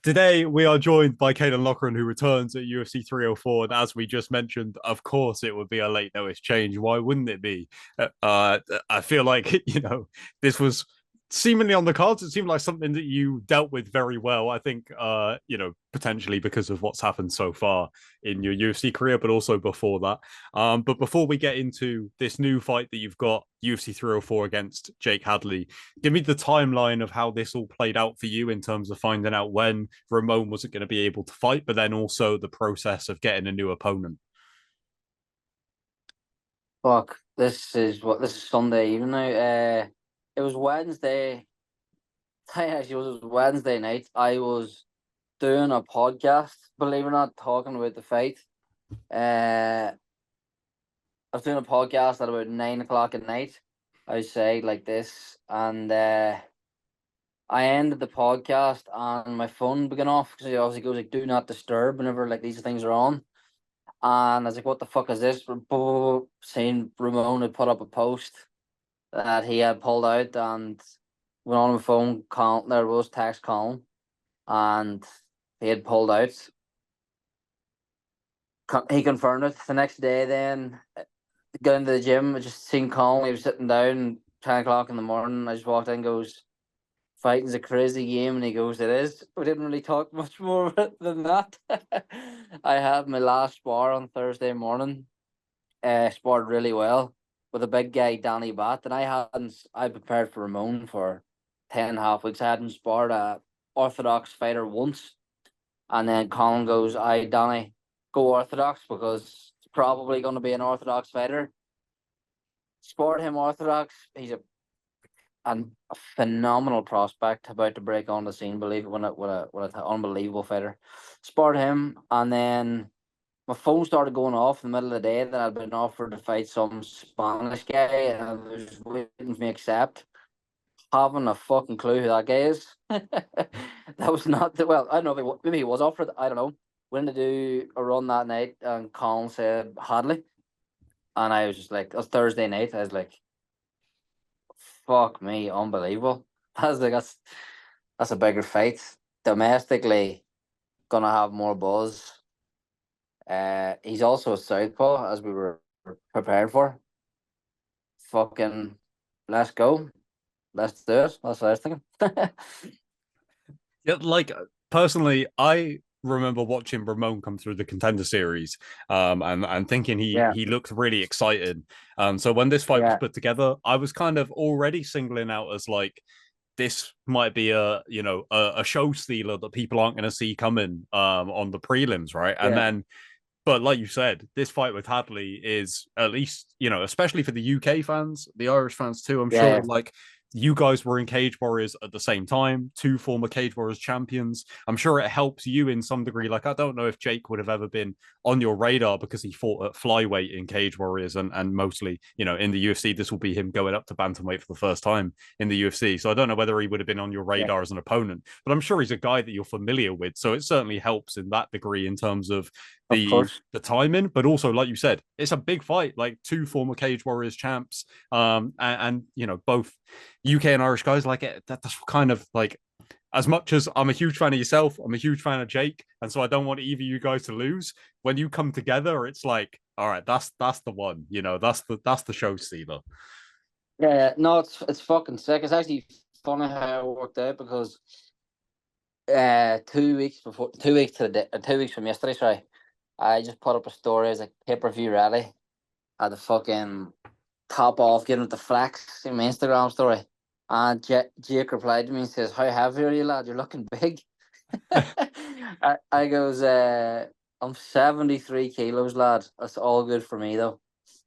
Today, we are joined by Caolan Loughran, who returns at UFC 304. And as we just mentioned, of course, it would be a late notice change. Why wouldn't it be? I feel like, this was seemingly on the cards. It seemed like something that you dealt with very well. I think, potentially because of what's happened so far in your UFC career, but also before that. But before we get into this new fight that you've got, UFC 304 against Jake Hadley, give me the timeline of how this all played out for you in terms of finding out when Ramon wasn't going to be able to fight, but then also the process of getting a new opponent. Fuck, this is Sunday evening now. It was Wednesday. Actually, it was Wednesday night. I was doing a podcast, believe it or not, talking about the fight. I was doing a podcast at about 9 o'clock at night. I say like this, and I ended the podcast, and my phone began off because it obviously goes like "Do not disturb" whenever like these things are on. And I was like, "What the fuck is this?" Saying Ramon had put up a post that he had pulled out, and went on my phone. There was text Colin, and he had pulled out. He confirmed it the next day. Then got into the gym. I just seen Colin. He was sitting down 10 o'clock in the morning. I just walked in. Goes, fighting's a crazy game, and he goes, "It is." We didn't really talk much more than that. I had my last spar on Thursday morning. Sparred really well with a big guy, Danny Bat, and I prepared for Ramon for 10.5 weeks. I hadn't sparred a orthodox fighter once, and then Colin goes, "I Danny, go orthodox because it's probably going to be an orthodox fighter." Sparred him orthodox. He's a phenomenal prospect about to break on the scene. Believe it, what an unbelievable fighter. Sparred him, and then my phone started going off in the middle of the day that I'd been offered to fight some Spanish guy, and I was waiting for me to accept. Having a fucking clue who that guy is. That was not well. I don't know if maybe he was offered. I don't know. Went to do a run that night, and Colin said Hadley, and I was just like, it was Thursday night. I was like, "Fuck me, unbelievable." I was like, that's a bigger fight. Domestically, gonna have more buzz. He's also a southpaw, as we were prepared for. Fucking, let's go. Let's do it. That's what I was thinking. Yeah, like personally, I remember watching Ramon come through the contender series, and thinking he Yeah, he looked really excited. So when this fight was yeah, put together, I was kind of already singling out as like this might be a show stealer that people aren't going to see coming on the prelims, right? And yeah, then, but like you said, this fight with Hadley is at least, especially for the UK fans, the Irish fans too. I'm sure yeah, like you guys were in Cage Warriors at the same time, two former Cage Warriors champions. I'm sure it helps you in some degree. Like, I don't know if Jake would have ever been on your radar because he fought at flyweight in Cage Warriors and mostly, in the UFC, this will be him going up to bantamweight for the first time in the UFC. So I don't know whether he would have been on your yeah. radar as an opponent, but I'm sure he's a guy that you're familiar with. So it certainly helps in that degree in terms of Of the course. the timing, but also like you said, it's a big fight. Like two former Cage Warriors champs, and both UK and Irish guys. Like that's kind of like as much as I'm a huge fan of yourself, I'm a huge fan of Jake, and so I don't want either of you guys to lose. When you come together, it's like, all right, that's the one. That's the show stealer. Yeah, yeah. No, it's fucking sick. It's actually funny how it worked out because 2 weeks before, 2 weeks to the day, 2 weeks from yesterday, sorry, I just put up a story as a pay-per-view rally. Had the fucking top off, getting with the flex in my Instagram story. And Jake replied to me and says, "How heavy are you, lad? You're looking big." I goes, "I'm 73 kilos, lad. That's all good for me, though.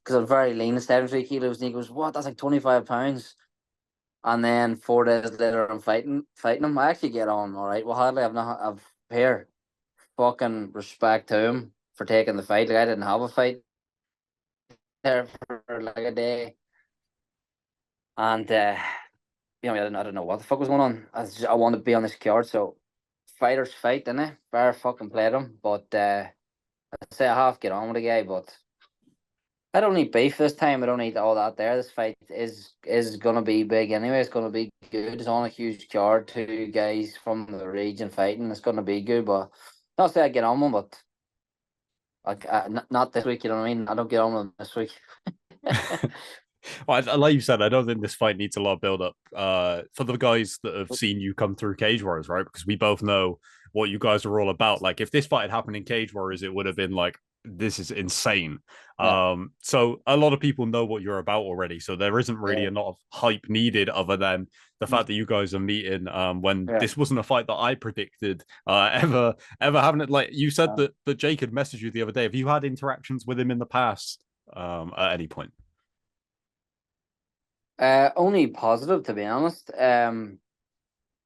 Because I'm very lean at 73 kilos." And he goes, "What? That's like 25 pounds." And then 4 days later, I'm fighting him. I actually get on all right. Well, hardly I've here fucking respect to him for taking the fight. Like, I didn't have a fight there for like a day. And I don't know what the fuck was going on. I wanted to be on this card, so fighters fight, didn't Fair fucking play them, but I say I half get on with the guy, but I don't need beef this time. I don't need all that there. This fight is gonna be big anyway. It's gonna be good. It's on a huge card. Two guys from the region fighting. It's gonna be good. But not say I get on one, but not this week. You know what I mean? I don't get on with them this week. Well, like you said, I don't think this fight needs a lot of build up. For the guys that have seen you come through Cage Warriors, right? Because we both know what you guys are all about. Like, if this fight had happened in Cage Warriors, it would have been like, this is insane. Yeah, So a lot of people know what you're about already. So there isn't really yeah, a lot of hype needed other than the fact that you guys are meeting when yeah. this wasn't a fight that I predicted ever having it. Like you said that Jake had messaged you the other day. Have you had interactions with him in the past at any point? Only positive to be honest. I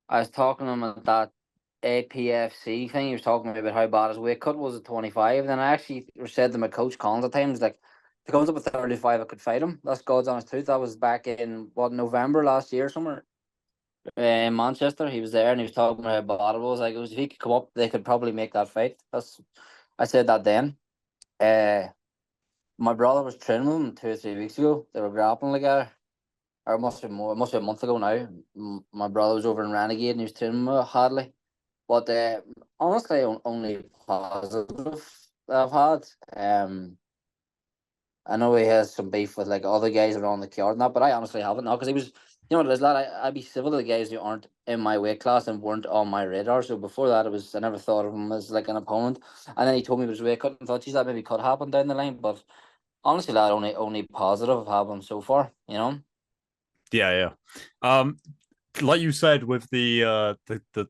was talking to him at that APFC thing. He was talking to me about how bad his weight cut was at 25. Then I actually said to my coach Collins at times, like, if he comes up at 35, I could fight him. That's God's honest truth. That was back in what, November last year somewhere in Manchester. He was there and he was talking about how bad it was. Like, it was, if he could come up, they could probably make that fight. I said that then. Uh, my brother was training with him 2 or 3 weeks ago. They were grappling together. Or it must be more. It must be a month ago now. My brother was over in Renegade and he was training with Hadley. But honestly, only positive that I've had. I know he has some beef with like other guys around the card and that, but I honestly haven't now because he was, you know what it is, lad. I'd be civil to the guys who aren't in my weight class and weren't on my radar. So before that, I never thought of him as like an opponent. And then he told me it was weight cut and thought, geez, that maybe could happen down the line. But honestly, lad, only positive I've had him so far. You know. Yeah, yeah. Like you said with the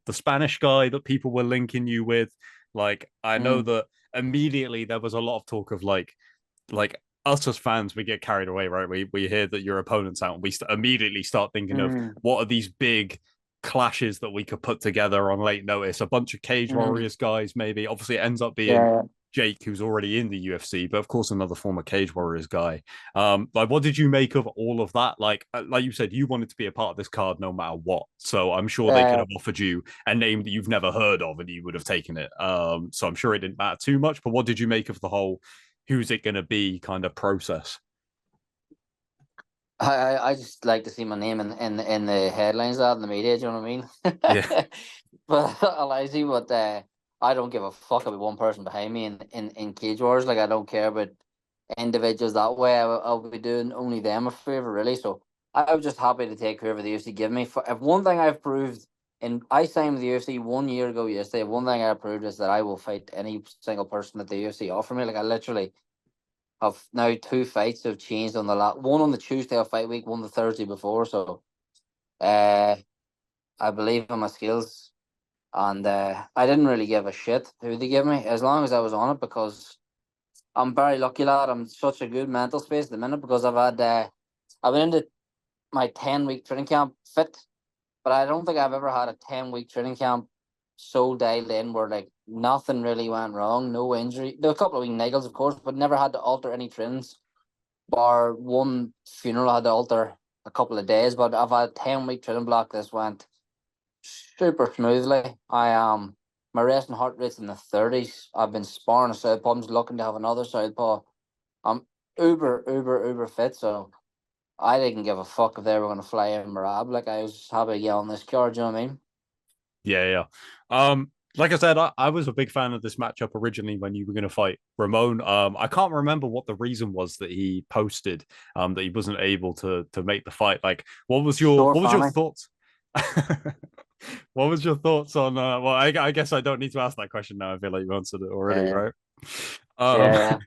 Spanish guy that people were linking you with, like I know Mm. that immediately there was a lot of talk of like us as fans, we get carried away, right? We hear that your opponent's out, and we immediately start thinking of Mm. what are these big clashes that we could put together on late notice. A bunch of Cage Mm. Warriors guys, maybe. Obviously, it ends up being Yeah. Jake, who's already in the UFC, but of course another former Cage Warriors guy. Like, what did you make of all of that? Like you said, you wanted to be a part of this card no matter what. So I'm sure they could Uh, have offered you a name that you've never heard of, and you would have taken it. So I'm sure it didn't matter too much. But what did you make of the whole who's it going to be kind of process? I just like to see my name in the headlines out in the media. Do you know what I Yeah, mean? But lazy, but I don't give a fuck about one person behind me in Cage Wars. Like I don't care about individuals that way. I'll be doing only them a favor, really. So I was just happy to take whoever the UFC give me. For if one thing I've proved, and I signed with the UFC 1 year ago yesterday. One thing I proved is that I will fight any single person that the UFC offer me. Like I literally have now two fights have changed on the one on the Tuesday of fight week, one the Thursday before. So uh I believe in my skills and I didn't really give a shit who they give me as long as I was on it because I'm very lucky lad. I'm in such a good mental space at the minute because I've been into my 10 week training camp fit, but I don't think I've ever had a 10 week training camp so dialed in where like nothing really went wrong, no injury. There were a couple of wee niggles, of course, but never had to alter any trains bar one funeral I had to alter a couple of days, but I've had a 10 week training block. This went super smoothly. My resting heart rate's in the 30s. I've been sparring a southpaw. I'm just looking to have another southpaw. I'm uber fit, so I didn't give a fuck if they were gonna fly in Marab. Like I was happy to get on this card, do you know what I mean? yeah, yeah. Like I said, I was a big fan of this matchup originally when you were going to fight Ramon. I can't remember what the reason was that he posted that he wasn't able to make the fight. Like, Sore what was your family. thoughts? What was your thoughts on? Well, I guess I don't need to ask that question now. I feel like you answered it already, Yeah, right? Um, yeah,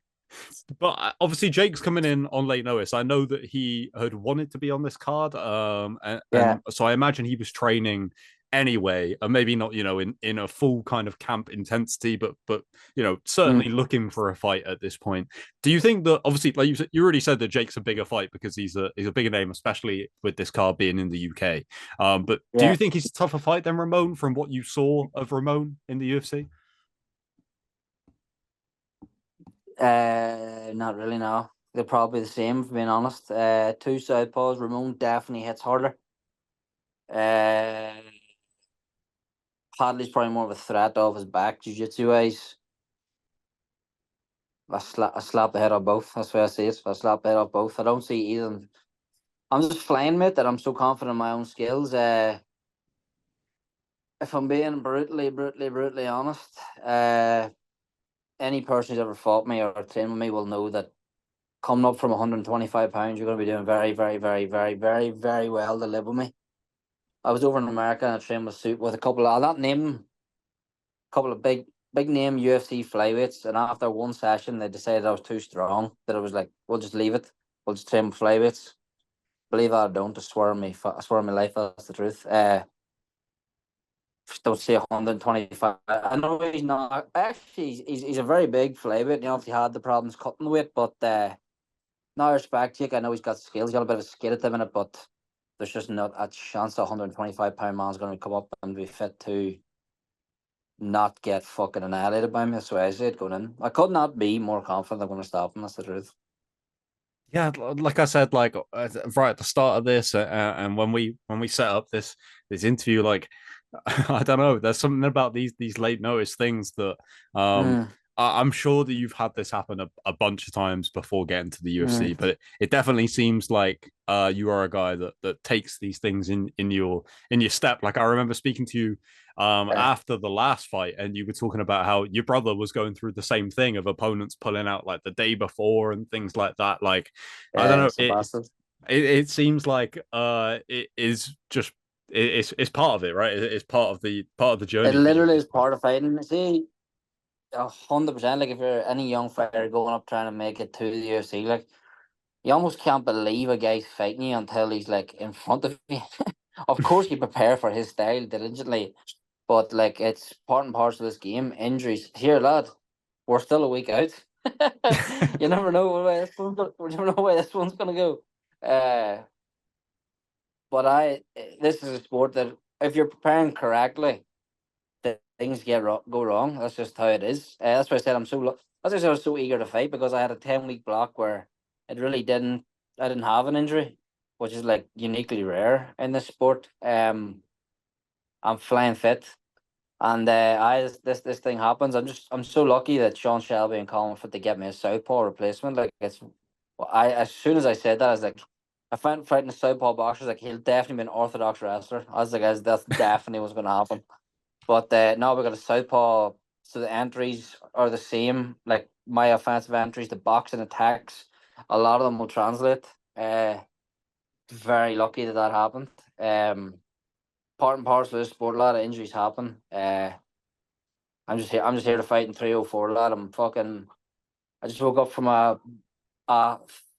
but obviously Jake's coming in on late notice. I know that he had wanted to be on this card, yeah. and so I imagine he was training anyway, and maybe not, in a full kind of camp intensity, but certainly Mm, looking for a fight at this point. Do you think that obviously, like you already said that Jake's a bigger fight because he's a bigger name, especially with this card being in the UK. But do yeah. you think he's a tougher fight than Ramon from what you saw of Ramon in the UFC? Not really. No, they're probably the same. For being honest, two southpaws. Ramon definitely hits harder. Uh, Hadley's probably more of a threat off his back, jiu-jitsu wise. I slap the head off both. That's why I see it. I slap the head off both. I don't see either. I'm just flying, mate, that I'm so confident in my own skills. If I'm being brutally honest, any person who's ever fought me or trained with me will know that coming up from 125 pounds, you're going to be doing very, very well to live with me. I was over in America and I trained with a couple of, I'll not name them, a couple of big name UFC flyweights, and after one session they decided I was too strong, that I was like, we'll just leave it. We'll just train with flyweights. Believe that or don't, I swear on my life, that's the truth. Don't say 125. I know he's not actually. He's a very big flyweight. You know, if he had the problems cutting the weight, but no respect, Jake. I know he's got skills. He's got a bit of a skid at the minute, but there's just not a chance a 125-pound man's going to come up and be fit to not get fucking annihilated by me. That's why I say it going in. I could not be more confident I'm going to stop him. That's the truth. Yeah, like I said, like right at the start of this, and when we set up this interview, like I don't know, there's something about these late notice things that um Mm, I'm sure that you've had this happen a bunch of times before getting to the UFC, mm, but it definitely seems like you are a guy that takes these things in your step. Like I remember speaking to you yeah, after the last fight, and you were talking about how your brother was going through the same thing of opponents pulling out like the day before and things like that. Like I don't yeah, know, it's a bastard. it seems like it is just it's part of it, right? It's part of the It journey for you at literally this is point. part of fighting. See, 100%. Like if you're any young fighter going up trying to make it to the UFC, like you almost can't believe a guy's fighting you until he's like in front of you. Of course, you prepare for his style diligently, but like it's part and parcel of this game. Injuries here, lad. We're still a week out. You never know where this one's gonna, you never know where this one's gonna go. Uh, but this is a sport that if you're preparing correctly, things go wrong. That's just how it is. That's why I said that's why I was so eager to fight, because I had a 10 week block where it really didn't. I didn't have an injury, which is like uniquely rare in this sport. I'm flying fit, and I this thing happens. I'm so lucky that Sean Shelby and Colin fit to get me a southpaw replacement. Like it's, I as soon as I said that, I was like, I found fighting a southpaw boxer. Like he'll definitely be an orthodox wrestler. I was like, that's definitely what's going to happen. But now we got a southpaw, so the entries are the same. Like my offensive entries, the boxing attacks, a lot of them will translate. Very lucky that happened. Part and parcel of this sport, a lot of injuries happen. I'm just here. I'm just here to fight in 304, lad. I'm fucking. I just woke up from a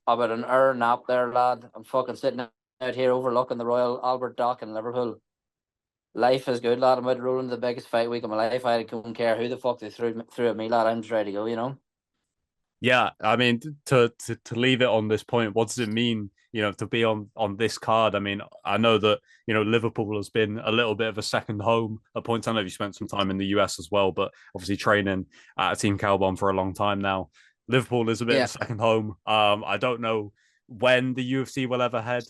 about an hour nap there, lad. I'm fucking sitting out here overlooking the Royal Albert Dock in Liverpool. Life is good, lad. I'm about to roll into the biggest fight week of my life. I don't care who the fuck they threw at me, lad. I'm just ready to go, you know? Yeah, I mean, to leave it on this point, what does it mean, to be on this card? I mean, I know that Liverpool has been a little bit of a second home at points. I know you spent some time in the US as well, but obviously training at Team Caolan for a long time now. Liverpool is a bit of a Yeah. second home. I don't know when the UFC will ever head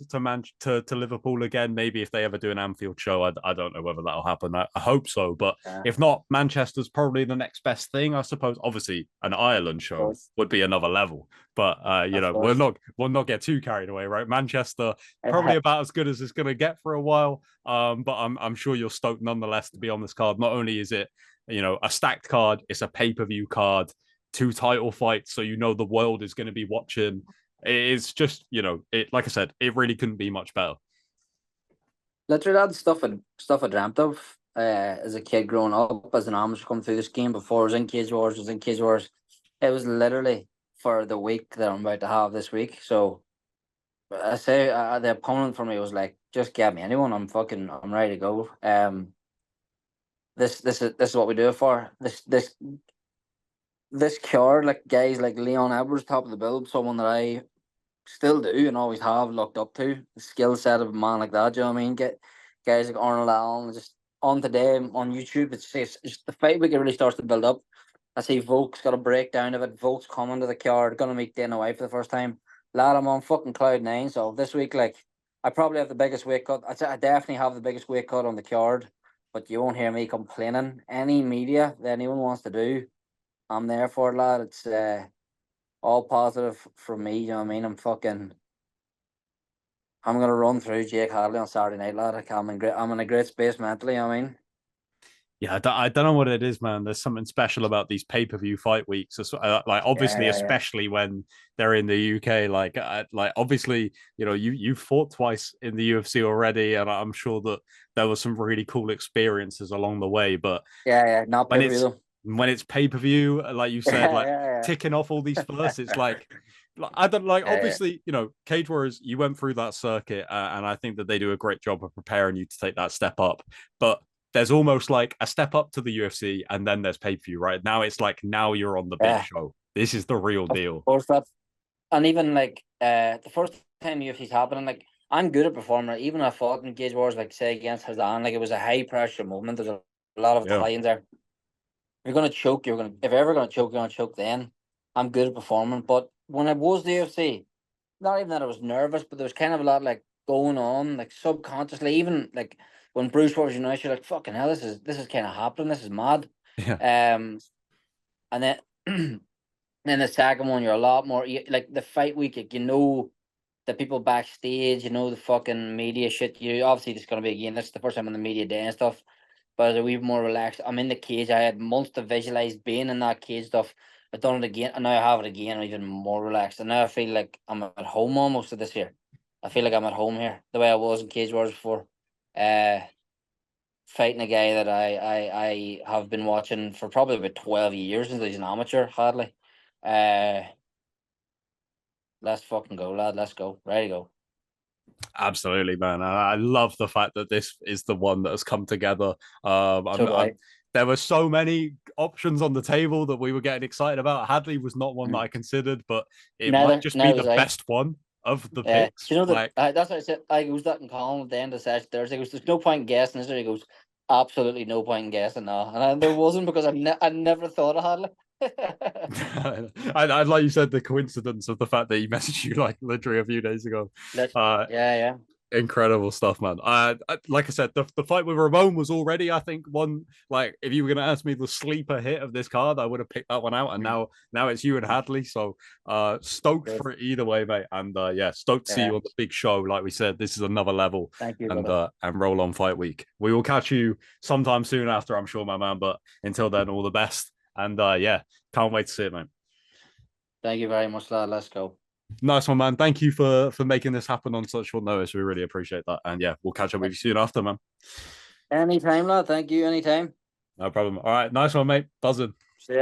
to Liverpool again. Maybe if they ever do an Anfield show, I don't know whether that'll happen. I hope so, but Yeah, if not, Manchester's probably the next best thing, I suppose. Obviously, an Ireland of show course. would be another level, but Of we'll course. not get too carried away, right? Manchester probably about as good as it's going to get for a while, but I'm sure you're stoked nonetheless to be on this card. Not only is it a stacked card, it's a pay-per-view card, two title fights, so the world is going to be watching. It's just it, like I said, it really couldn't be much better. Literally, that's stuff I dreamt of as a kid growing up, as an amateur coming through this game. Before I was in Cage Wars, was in Cage Wars. It was literally for the week that I'm about to have this week. So I say the opponent for me was like, just get me anyone. I'm ready to go. This is what we do it for. This card, like guys like Leon Edwards, top of the build, someone that I still do and always have looked up to. The skill set of a man like that, do you know what I mean? Get guys like Arnold Allen just on today on YouTube. It's the fight week, it really starts to build up. I see Volk's got a breakdown of it. Volk's coming to the card, gonna meet Dana White for the first time. Lad, I'm on fucking cloud nine. So this week, like, I probably have the biggest weight cut. I definitely have the biggest weight cut on the card, but you won't hear me complaining. Any media that anyone wants to do, I'm there for it, lad. It's all positive from me. You know what I mean? I'm gonna run through Jake Hadley on Saturday night, lad. Like, I'm in a great space mentally. You know what I mean? Yeah, I don't know what it is, man. There's something special about these pay-per-view fight weeks. Like Yeah, obviously, yeah, yeah. especially when they're in the UK. Like obviously, you fought twice in the UFC already, and I'm sure that there was some really cool experiences along the way. But Yeah, yeah. Not when pay per view it's though. when it's pay-per-view, like you said, like Yeah, ticking off all these firsts, it's yeah, like I don't like yeah. obviously, Cage Warriors, you went through that circuit, and I think that they do a great job of preparing you to take that step up. But there's almost like a step up to the UFC, and then there's pay-per-view, right? Now it's like now you're on the big Yeah. show. This is the real Of deal. course, that. And even like the first time UFC's happening, like I'm good at performing. Even I fought in Cage Wars, like say against Hazan, like it was a high pressure movement. There's a lot of Yeah. Italians there. You're gonna choke. You're gonna if you're ever gonna choke, you're gonna choke. Then I'm good at performing. But when I was the UFC, not even that I was nervous, but there was kind of a lot like going on, like subconsciously. Even like when Bruce was United, you're like, "Fucking hell, this is kind of happening. This is mad." Yeah. Um, and then then the second one, you're a lot more like the fight week. Like, the people backstage, the fucking media shit. You obviously just gonna be again. This is the first time on the media day and stuff. But a wee more relaxed. I'm in the cage. I had months to visualize being in that cage stuff. I've done it again, and now I have it again. I'm even more relaxed, and now I feel like I'm at home almost of this year. I feel like I'm at home here, the way I was in Cage Wars before. Uh, Fighting a guy that I have been watching for probably about 12 years since he's an amateur, Hadley. Uh, let's fucking go, lad. Let's go. Ready to go. Absolutely, man. And I love the fact that this is the one that has come together. So do I. There were so many options on the table that we were getting excited about. Hadley was not one that Mm. I considered, but it might Neither, just be neither the was I. best one of the Yeah, picks. do you know that? Like, That's what I said. I goes that in Colin at the end of the session Thursday. He goes, "There's no point in guessing." Is there? He goes, "Absolutely no point in guessing." No, there wasn't because I never thought of Hadley. I like you said, the coincidence of the fact that he messaged you like literally a few days ago. Uh, Yeah, yeah, Incredible stuff, man. Like I said, the fight with Ramon was already, I think, one. Like, if you were going to ask me the sleeper hit of this card, I would have picked that one out. And mm, now it's you and mm, Hadley. So, stoked good. for it either way, mate. And yeah, stoked to see Yeah, you on the big show. Like we said, this is another level. thank you, And brother. roll on fight week. We will catch you sometime soon after, I'm sure, my man. But until then, all the best. And yeah, can't wait to see it, man. Thank you very much, lad. Let's go. Nice one, man. Thank you for making this happen on such short notice. We really appreciate that. And yeah, we'll catch up with you soon after, man. Anytime, lad. Thank you. Anytime. No problem. All right. Nice one, mate. Buzzing.